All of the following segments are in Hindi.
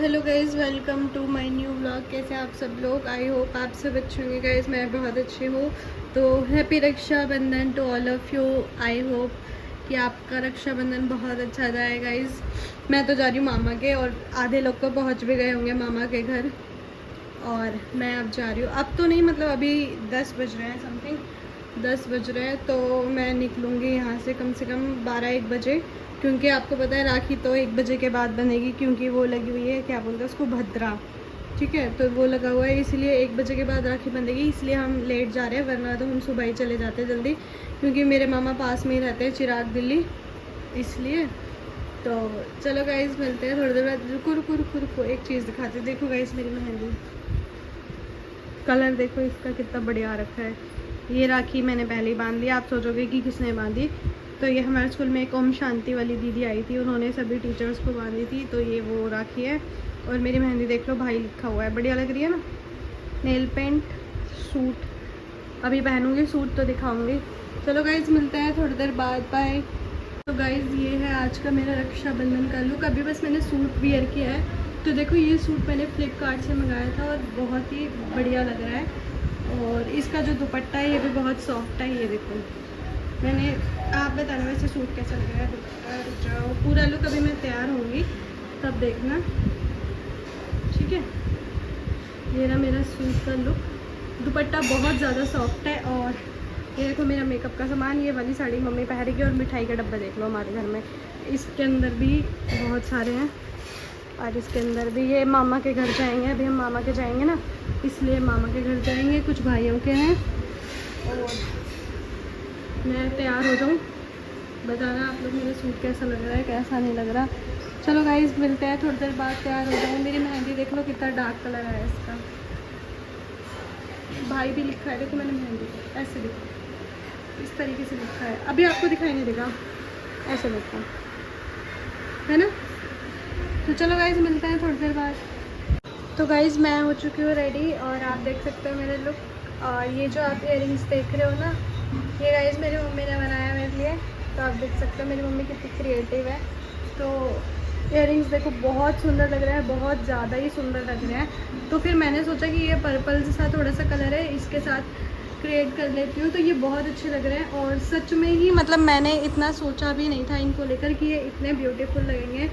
Hello guys, welcome to my new vlog. कैसे आप सब लोग? आई होप आप सब अच्छे होंगे गाइज़। मैं बहुत अच्छी हूँ। तो happy Rakshabandhan to all of you. I hope कि आपका रक्षाबंधन बहुत अच्छा जाए गाइज़। मैं तो जा रही हूँ मामा के, और आधे लोग तो पहुँच भी गए होंगे मामा के घर, और मैं अब जा रही हूँ। अब तो नहीं, मतलब अभी 10 बज रहे हैं, समथिंग 10 बज रहे हैं। तो मैं निकलूँगी यहाँ से कम 12-1 बजे, क्योंकि आपको पता है राखी तो 1 बजे के बाद बनेगी, क्योंकि वो लगी हुई है, क्या बोलते हैं उसको, भद्रा। ठीक है, तो वो लगा हुआ है, इसलिए 1 बजे के बाद राखी बंधेगी। इसलिए हम लेट जा रहे हैं, वरना तो हम सुबह ही चले जाते जल्दी, क्योंकि मेरे मामा पास में ही रहते हैं, चिराग दिल्ली, इसलिए। तो चलो गाइज़, मिलते हैं थोड़ी देर बाद। रुको, एक चीज़ दिखाती हूँ। देखो गाइज़, मेरी मेहंदी कलर देखो इसका कितना बढ़िया रखा है। ये राखी मैंने पहले ही बांध दी। आप सोचोगे कि किसने बांधी, तो ये हमारे स्कूल में एक ओम शांति वाली दीदी आई थी, उन्होंने सभी टीचर्स को बांधी थी। तो ये वो राखी है, और मेरी मेहंदी देख लो, भाई लिखा हुआ है, बढ़िया लग रही है ना। नेल पेंट, सूट अभी पहनूंगी, सूट तो दिखाऊंगी। चलो गाइज, मिलते हैं थोड़ी देर बाद, बाय। तो गाइज़, ये है आज का मेरा रक्षाबंधन का लुक। अभी बस मैंने सूट वियर किया है। तो देखो, ये सूट मैंने फ्लिपकार्ट से मंगाया था, और बहुत ही बढ़िया लग रहा है। और इसका जो दुपट्टा है ये भी बहुत सॉफ्ट है। ये देखो, मैंने, आप बताना वैसे सूट कैसा लग रहा है। रुक जाओ, पूरा लुक अभी मैं तैयार होंगी तब देखना, ठीक है। ये रहा मेरा सूट का लुक। दुपट्टा बहुत ज़्यादा सॉफ्ट है। और ये देखो मेरा मेकअप का सामान। ये वाली साड़ी मम्मी पहनेगी, और मिठाई के डब्बे देख लो हमारे घर में, इसके अंदर भी बहुत सारे हैं। और इसके अंदर भी, ये मामा के घर जाएंगे, अभी हम मामा के जाएंगे ना, इसलिए मामा के घर जाएंगे, कुछ भाइयों के हैं। और मैं तैयार हो जाऊँ, बताना आप लोग मेरा सूट कैसा लग रहा है, कैसा नहीं लग रहा। चलो गाइज़, मिलते हैं थोड़ी देर बाद, तैयार हो जाऊँ। मेरी मेहंदी देख लो कितना डार्क कलर है इसका। भाई भी लिखा है, देखो मैंने मेहंदी ऐसे देखो, इस तरीके से लिखा है। अभी आपको दिखाई नहीं देगा, ऐसे लिखा है ना। तो चलो गाइज़, मिलते हैं थोड़ी देर बाद। तो गाइज़, मैं हो चुकी हूँ रेडी, और आप देख सकते हो मेरे लुक। और ये जो आप इयररिंग्स देख रहे हो ना, ये गाइज़ मेरी मम्मी ने बनाया मेरे लिए। तो आप देख सकते हो मेरी मम्मी कितनी क्रिएटिव है। तो इयररिंग्स देखो, बहुत सुंदर लग रहा है, बहुत ज़्यादा ही सुंदर लग रहा है। तो फिर मैंने सोचा कि ये पर्पल सा थोड़ा सा कलर है, इसके साथ क्रिएट कर लेती हूँ। तो ये बहुत अच्छे लग रहे हैं, और सच में ही, मतलब मैंने इतना सोचा भी नहीं था इनको लेकर कि ये इतने ब्यूटीफुल लगेंगे।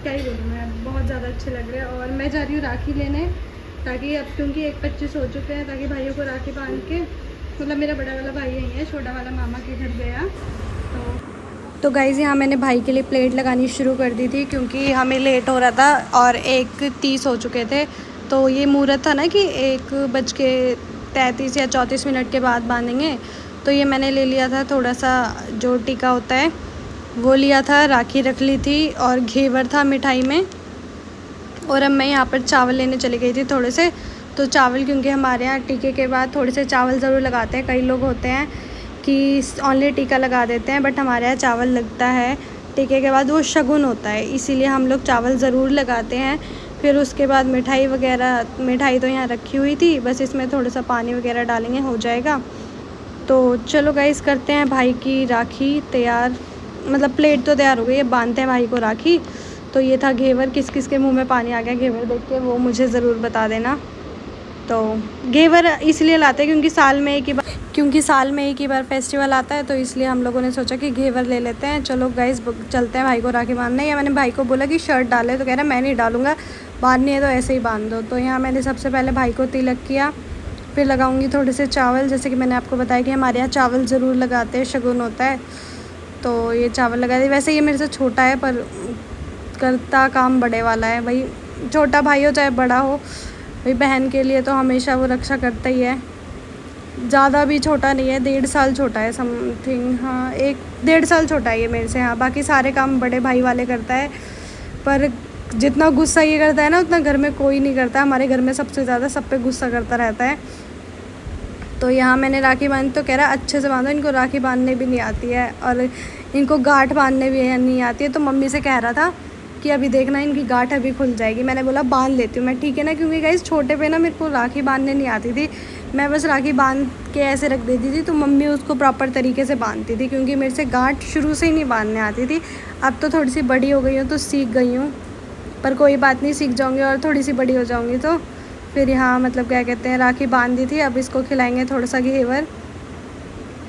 क्या ही बोलूँ मैं, बहुत ज़्यादा अच्छे लग रहे हैं। और मैं जा रही हूँ राखी लेने, ताकि अब, क्योंकि 1:25 हो चुके हैं, ताकि भाइयों को राखी बांध के, मतलब मेरा बड़ा वाला भाई यही है, छोटा वाला मामा के घर गया। तो गाइज़, यहाँ मैंने भाई के लिए प्लेट लगानी शुरू कर दी थी, क्योंकि हमें लेट हो रहा था, और 1:30 हो चुके थे। तो ये मुहूर्त था ना कि 1:33 या 34 मिनट के बाद बांधेंगे। तो ये मैंने ले लिया था थोड़ा सा, जो टीका होता है वो लिया था, राखी रख ली थी, और घेवर था मिठाई में। और अब मैं यहाँ पर चावल लेने चली गई थी थोड़े से। तो चावल, क्योंकि हमारे यहाँ टीके के बाद थोड़े से चावल ज़रूर लगाते हैं। कई लोग होते हैं कि ओनली टीका लगा देते हैं, बट हमारे यहाँ चावल लगता है टीके के बाद, वो शगुन होता है, इसीलिए हम लोग चावल ज़रूर लगाते हैं। फिर उसके बाद मिठाई वगैरह, मिठाई तो यहाँ रखी हुई थी, बस इसमें थोड़ा सा पानी वगैरह डालेंगे, हो जाएगा। तो चलो गाइस, करते हैं भाई की राखी तैयार, मतलब प्लेट तो तैयार हो गई है, बांधते हैं भाई को राखी। तो ये था घेवर। किस किस के मुंह में पानी आ गया घेवर देख के, वो मुझे ज़रूर बता देना। तो घेवर इसलिए लाते हैं क्योंकि साल में एक ही बार फेस्टिवल आता है, तो इसलिए हम लोगों ने सोचा कि घेवर ले लेते हैं। चलो गाइस, चलते हैं भाई को राखी बांधने। या मैंने भाई को बोला कि शर्ट डाले, तो कह रहा मैं नहीं डालूँगा, बांधनी है तो ऐसे ही बांध दो। तो यहाँ मैंने सबसे पहले भाई को तिलक किया, फिर लगाऊंगी थोड़े से चावल, जैसे कि मैंने आपको बताया कि हमारे यहाँ चावल ज़रूर लगाते हैं, शगुन होता है। तो ये चावल लगा दिए। वैसे ये मेरे से छोटा है, पर करता काम बड़े वाला है भाई। छोटा भाई हो चाहे बड़ा हो, भाई बहन के लिए तो हमेशा वो रक्षा करता ही है। ज़्यादा भी छोटा नहीं है, 1.5 साल छोटा है समथिंग। हाँ, 1-1.5 साल छोटा है ये मेरे से। हाँ, बाकी सारे काम बड़े भाई वाले करता है, पर जितना गुस्सा ये करता है ना, उतना घर में कोई नहीं करता। हमारे घर में सबसे ज़्यादा सब पे गुस्सा करता रहता है। तो यहाँ मैंने राखी बांधी, तो कह रहा अच्छे से बांधो, इनको राखी बांधने भी नहीं आती है, और इनको गांठ बांधने भी नहीं आती है। तो मम्मी से कह रहा था कि अभी देखना इनकी गांठ अभी खुल जाएगी। मैंने बोला बांध लेती हूँ मैं, ठीक है ना, क्योंकि गाइस छोटे पे ना मेरे को राखी बांधने नहीं आती थी, मैं बस राखी बांध के ऐसे रख देती थी, तो मम्मी उसको प्रॉपर तरीके से बांधती थी, क्योंकि मेरे से गांठ शुरू से ही नहीं बांधने आती थी। अब तो थोड़ी सी बड़ी हो गई हूँ तो सीख गई हूँ। पर कोई बात नहीं, सीख जाऊँगी और थोड़ी सी बड़ी हो जाऊँगी तो फिर यहाँ मतलब क्या कहते हैं राखी बांध दी थी। अब इसको खिलाएंगे थोड़ा सा घेवर।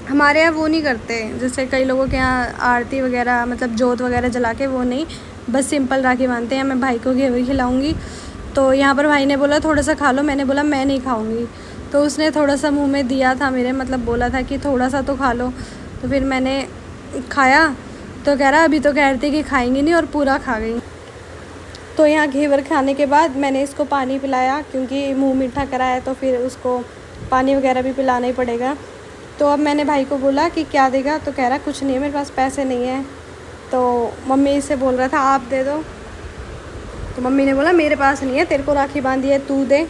हमारे यहाँ वो नहीं करते जैसे कई लोगों के यहाँ आरती वगैरह मतलब जोत वगैरह जला के, वो नहीं, बस सिंपल राखी बांधते हैं। मैं भाई को घेवर खिलाऊँगी। तो यहाँ पर भाई ने बोला थोड़ा सा खा लो, मैंने बोला मैं नहीं खाऊँगी। तो उसने थोड़ा सा मुँह में दिया था मेरे, मतलब बोला था कि थोड़ा सा तो खा लो। तो फिर मैंने खाया तो कह रहा अभी तो कह रही थी कि खाएंगी नहीं, और पूरा खा गई। तो यहाँ घेवर खाने के बाद मैंने इसको पानी पिलाया, क्योंकि मुंह मीठा कराया तो फिर उसको पानी वगैरह भी पिलाना ही पड़ेगा। तो अब मैंने भाई को बोला कि क्या देगा, तो कह रहा कुछ नहीं है, मेरे पास पैसे नहीं है। तो मम्मी से बोल रहा था आप दे दो। तो मम्मी ने बोला मेरे पास नहीं है, तेरे को राखी बांधी है, तू दे।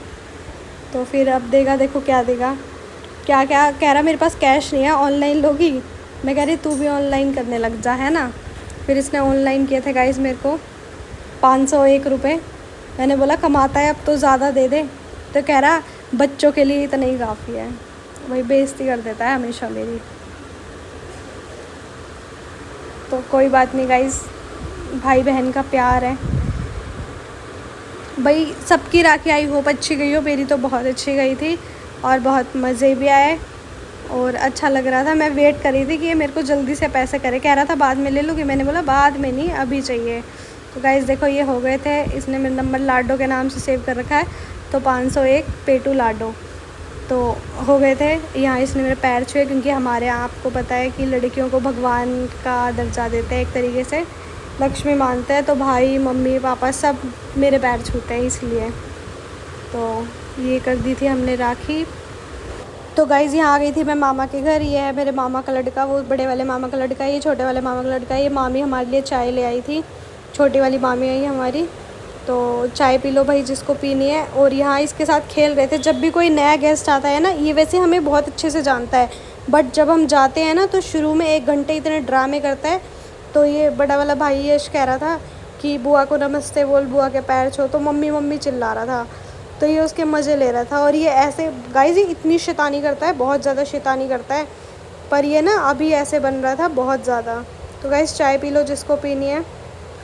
तो फिर अब देगा, देखो क्या देगा। क्या क्या कह रहा मेरे पास कैश नहीं है, ऑनलाइन लोगी। मैं कह रही तू भी ऑनलाइन करने लग जा, है ना। फिर इसने ऑनलाइन किए थे गाइस मेरे को 501 रुपये। मैंने बोला कमाता है अब तो ज़्यादा दे दे। तो कह रहा बच्चों के लिए इतना ही काफ़ी है। वही बेइज्जती कर देता है हमेशा मेरी। तो कोई बात नहीं गाइस, भाई बहन का प्यार है भाई। सबकी राखी आई होप अच्छी गई हो, मेरी तो बहुत अच्छी गई थी और बहुत मज़े भी आए और अच्छा लग रहा था। मैं वेट कर रही थी कि ये मेरे को जल्दी से पैसे करे, कह रहा था बाद में ले लूँगी। मैंने बोला बाद में नहीं, अभी चाहिए। तो गाइस देखो ये हो गए थे। इसने मेरा नंबर लाडो के नाम से सेव कर रखा है, तो 501 पेटू लाडो तो हो गए थे। यहाँ इसने मेरे पैर छुए, क्योंकि हमारे यहाँ आपको पता है कि लड़कियों को भगवान का दर्जा देते हैं, एक तरीके से लक्ष्मी मानते हैं। तो भाई मम्मी पापा सब मेरे पैर छूते हैं इसलिए। तो ये कर दी थी हमने राखी। तो गाइज़ यहाँ आ गई थी मैं मामा के घर। ये है मेरे मामा का लड़का, वो बड़े वाले मामा का लड़का, ये छोटे वाले मामा का लड़का। ये मामी हमारे लिए चाय ले आई थी, छोटी वाली मामी आई हमारी। तो चाय पी लो भाई जिसको पीनी है। और यहाँ इसके साथ खेल रहे थे। जब भी कोई नया गेस्ट आता है ना, ये वैसे हमें बहुत अच्छे से जानता है, बट जब हम जाते हैं ना तो शुरू में 1 घंटे इतने ड्रामे करता है। तो ये बड़ा वाला भाई यश कह रहा था कि बुआ को नमस्ते बोल, बुआ के पैर छो, तो मम्मी मम्मी चिल्ला रहा था। तो ये उसके मज़े ले रहा था। और ये ऐसे गाइस ये इतनी शैतानी करता है, बहुत ज़्यादा शैतानी करता है। पर ये ना अभी ऐसे बन रहा था बहुत ज़्यादा। तो गाइस चाय पी लो जिसको पीनी है।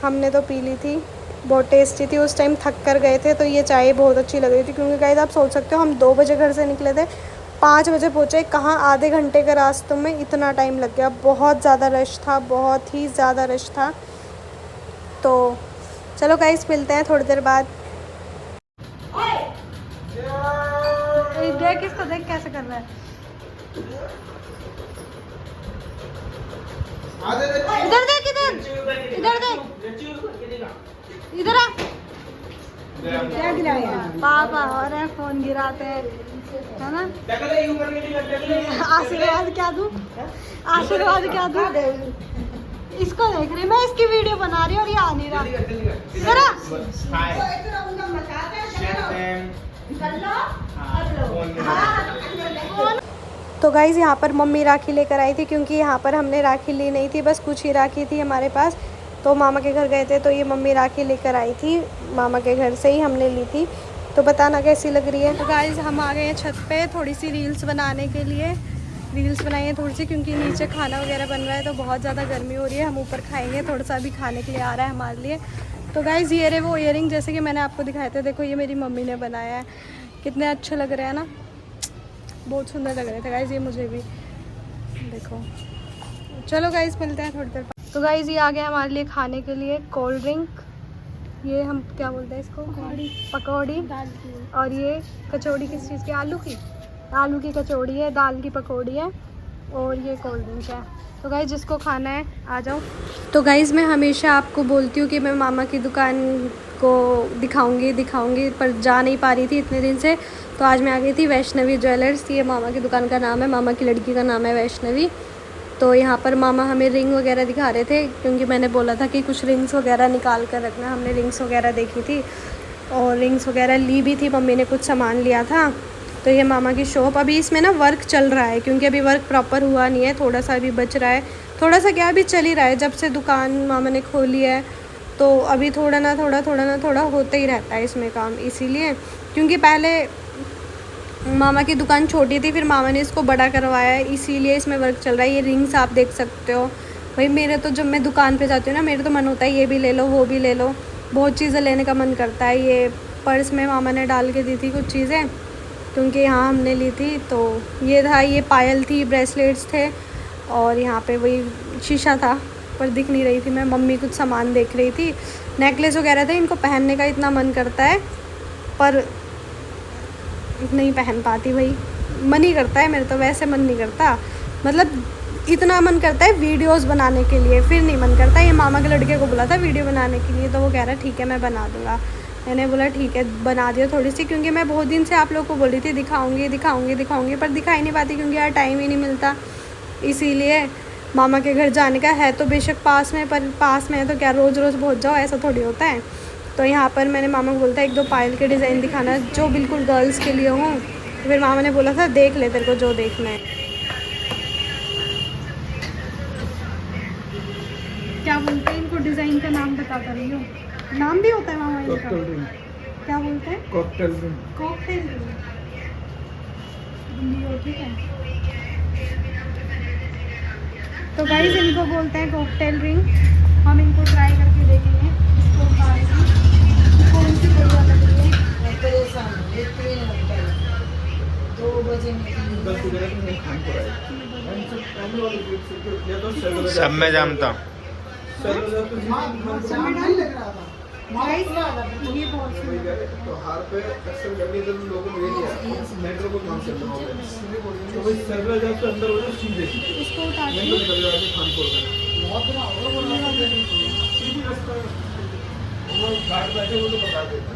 हमने तो पी ली थी, बहुत टेस्टी थी। उस टाइम थक कर गए थे तो ये चाय बहुत अच्छी लग रही थी। क्योंकि गाइस आप सोच सकते हो हम 2 बजे घर से निकले थे, 5 बजे पहुँचे। कहाँ आधे घंटे के रास्ते में इतना टाइम लग गया। बहुत ज़्यादा रश था, बहुत ही ज़्यादा रश था। तो चलो गाइस मिलते हैं थोड़ी देर बाद। देख इसको, देख कैसे कर रहा है। इधर देख, इधर देख, इधर आ। क्या गिराया पापा? और फोन गिराते हैं, है ना। आशीर्वाद क्या दूं, आशीर्वाद क्या दूं? इसको देख रही मैं, इसकी वीडियो बना रही हूँ और ये आ नहीं रहा। इधर आ। तो गाइज़ यहाँ पर मम्मी राखी लेकर आई थी, क्योंकि यहाँ पर हमने राखी ली नहीं थी, बस कुछ ही राखी थी हमारे पास। तो मामा के घर गए थे तो ये मम्मी राखी लेकर आई थी, मामा के घर से ही हमने ली थी। तो बताना कैसी लग रही है। तो गाइज़ हम आ गए हैं छत पे थोड़ी सी रील्स बनाने के लिए। रील्स बनाई है थोड़ी सी, क्योंकि नीचे खाना वगैरह बन रहा है तो बहुत ज़्यादा गर्मी हो रही है। हम ऊपर खाएँगे, थोड़ा सा अभी खाने के लिए आ रहा है हमारे लिए। तो गाइज़ ये रहे वो ईयरिंग, जैसे कि मैंने आपको दिखाए थे। देखो ये मेरी मम्मी ने बनाया है, कितने अच्छे लग रहे हैं ना, बहुत सुंदर लग रहे थे गाइज़ ये मुझे भी। देखो चलो गाइज़ मिलते हैं थोड़ी देर बाद। तो गाइज़ ये आ गया हमारे लिए खाने के लिए कोल्ड ड्रिंक। ये हम क्या बोलते हैं इसको, पकौड़ी। और ये कचौड़ी किस चीज़ की, आलू की कचौड़ी है, दाल की पकौड़ी है और ये कोल्ड ड्रिंक है। तो गाइज़ जिसको खाना है आ जाओ। तो गाइज़ मैं हमेशा आपको बोलती हूँ कि मैं मामा की दुकान को दिखाऊंगी पर जा नहीं पा रही थी इतने दिन से। तो आज मैं आ गई थी वैष्णवी ज्वेलर्स। ये मामा की दुकान का नाम है, मामा की लड़की का नाम है वैष्णवी। तो यहाँ पर मामा हमें रिंग वगैरह दिखा रहे थे, क्योंकि मैंने बोला था कि कुछ रिंग्स वगैरह निकाल कर रखना। हमने रिंग्स वगैरह देखी थी और रिंग्स वगैरह ली भी थी, मम्मी ने कुछ सामान लिया था। तो ये मामा की शॉप, अभी इसमें ना वर्क चल रहा है, क्योंकि अभी वर्क प्रॉपर हुआ नहीं है, थोड़ा सा अभी बच रहा है। थोड़ा सा क्या अभी चल ही रहा है, जब से दुकान मामा ने खोली है तो अभी थोड़ा ना थोड़ा होता ही रहता है इसमें काम। इसीलिए क्योंकि पहले मामा की दुकान छोटी थी, फिर मामा ने इसको बड़ा करवाया है, इसीलिए इसमें वर्क चल रहा है। ये रिंग्स आप देख सकते हो भाई। मेरे तो जब मैं दुकान पे जाती हूँ ना, मेरे तो मन होता है ये भी ले लो वो भी ले लो, बहुत चीज़ें लेने का मन करता है। ये पर्स में मामा ने डाल के दी थी कुछ चीज़ें, क्योंकि यहाँ हमने ली थी। तो ये था, ये पायल थी, ब्रेसलेट्स थे, और यहाँ पे वही शीशा था पर दिख नहीं रही थी मैं। मम्मी कुछ सामान देख रही थी, नेकलेस वगैरह थे। इनको पहनने का इतना मन करता है पर नहीं पहन पाती भाई। मन ही करता है मेरे तो, वैसे मन नहीं करता, मतलब इतना मन करता है वीडियोस बनाने के लिए, फिर नहीं मन करता। ये मामा के लड़के को बोला था वीडियो बनाने के लिए, तो वो कह रहा ठीक है मैं बना दूँगा। मैंने बोला ठीक है बना दिया थोड़ी सी, क्योंकि मैं बहुत दिन से आप लोग को बोल रही थी दिखाऊंगी दिखाऊंगी दिखाऊंगी, पर दिखा ही नहीं पाती क्योंकि यार टाइम ही नहीं मिलता। इसीलिए मामा के घर जाने का है तो बेशक पास में, पर पास में है तो क्या रोज़ रोज़ पहुँच जाओ, ऐसा थोड़ी होता है। तो यहाँ पर मैंने मामा को बोला था 1-2 पायल के डिज़ाइन दिखाना जो बिल्कुल गर्ल्स के लिए हों। तो फिर मामा ने बोला था देख ले तेरे को जो देखना है। क्या बोलते हैं इनको, डिज़ाइन का नाम बताता रही हूँ, नाम भी होता है मामा इनका, क्या बोलते हैं? Cocktail ring. कॉकटेल रिंग, ठीक है। तो गाइस इनको बोलते हैं कॉकटेल रिंग। हम इनको ट्राई करके देखेंगे इसको कौन सी बढ़िया लग रही है। 2 बजे सब में जानता हूँ। ये बहुत तो हार पे अक्सर करनी तो लोगों ने ले लिया मेट्रो को काम से तो भाई सर्वर जब से अंदर हो जाए सीधे इसको उतार के खानपुर में बहुत बड़ा सीधी रास्ता है वो घाट बैठे वो तो बता देता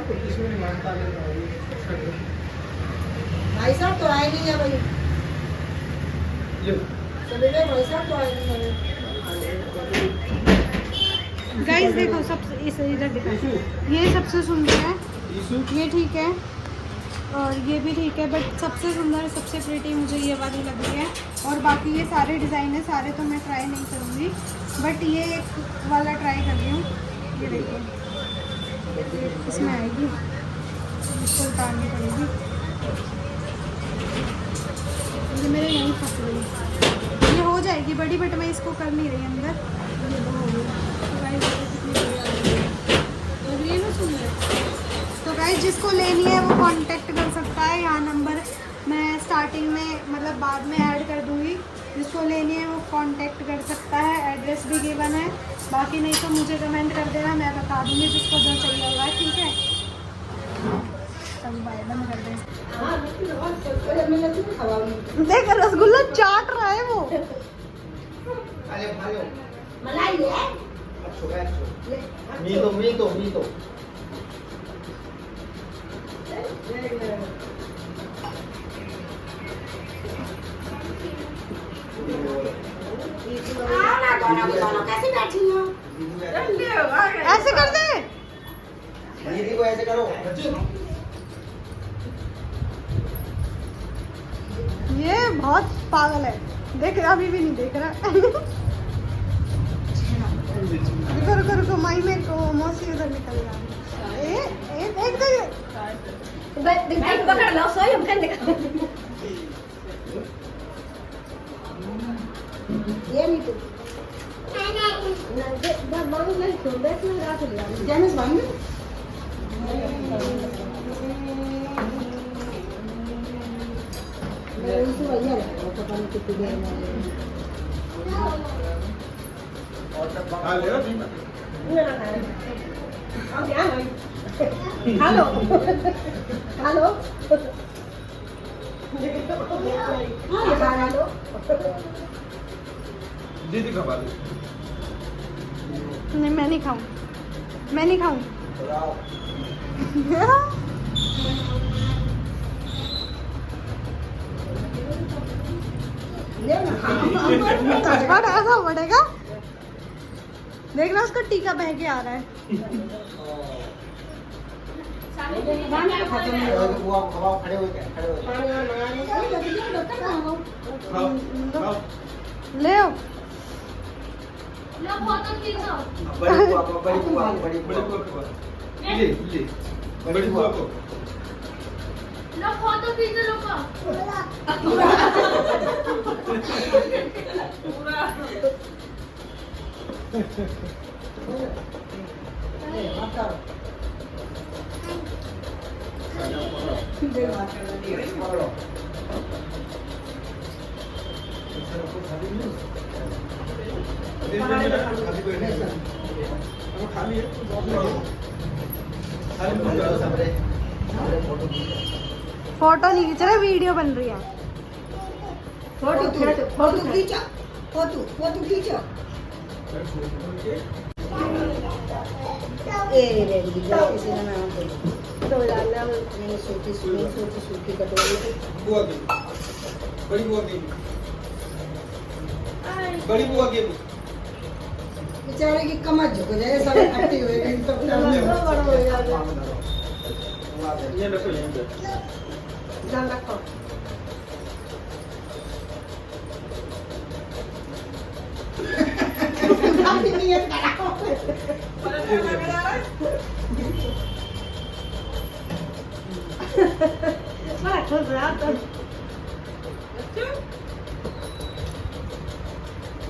किसी ने मानता नहीं भाई साहब तो आए नहीं है भाई, सवेरे भाई साहब तो आए नहीं है। गाइस देखो सबसे इस इधर दिखा, ये सबसे सुंदर है, ये ठीक है और ये भी ठीक है, बट सबसे सुंदर सबसे प्रिटी मुझे ये वाली लगी है। और बाकी ये सारे डिज़ाइन है, सारे तो मैं ट्राई नहीं करूँगी, बट ये एक वाला ट्राई कर रही हूँ। ये देखिए इसमें आएगी, इसको उतारनी पड़ेगी, ये मेरे यहीं फंस गई। ये हो जाएगी बड़ी, बट मैं इसको कर नहीं रही अंदर। ये हो गई तो गाइस कितनी बढ़िया लग रही है ना, सुंदर। तो गाइस जिसको लेनी है वो कांटेक्ट कर सकता है, यहाँ नंबर मैं स्टार्टिंग में मतलब बाद में ऐड कर दूँगी। जिसको लेनी है वो कांटेक्ट कर सकता है, एड्रेस भी गिवन है। बाकी नहीं तो मुझे कमेंट कर देना, मैं बता दूँगी जिसको जो चाहिए होगा, ठीक है। बाय, बंद कर दें। देख रसगुल्ला चाट रहा है वो। मलाई है मीतो दोनों कैसे बैठी हो? ऐसे कर दे, दीदी को ऐसे करो। ये बहुत पागल है, देख अभी भी नहीं देख रहा। रुको रुको माई मेरे को मौसी उधर निकल रहा है। पकड़ लो, सोई हम कर निकाल। ये नहीं तो ना मांग ले तो बैठ में रात लिया जेनस मांग मैं उसे वही है वो पता नहीं कितनी देर में खा ले हेलो हेलो हेलो दीदी खा ले। नहीं मैं नहीं खाऊं, मैं नहीं खाऊं। ऐसा पड़ेगा, देखना उसका टीका बह के आ रहा है। ले आओ। बड़ी बुआ को खाली फोटो नहीं खींच रहा, वीडियो बन रही है। फोटो खींचो, फोटो खींचो। रे किसी ने नाम तो डालना मैंने सूखी कटोरी बुआ की बड़ी बुआ की बड़ी बुआ की बेचारे की कमर झुक जाए, सब इकट्ठे हुए हैं तो बड़ा हो जाएगा। ये रखो यहीं पे ध्यान रखो। काफी नियत कराओ। बड़ा खुश रहा तो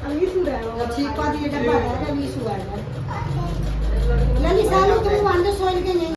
अभी सुरा है। ठीक पा दिए डब्बा है, अभी सुरा है। लली सालों तो वो अंदर सोल के नहीं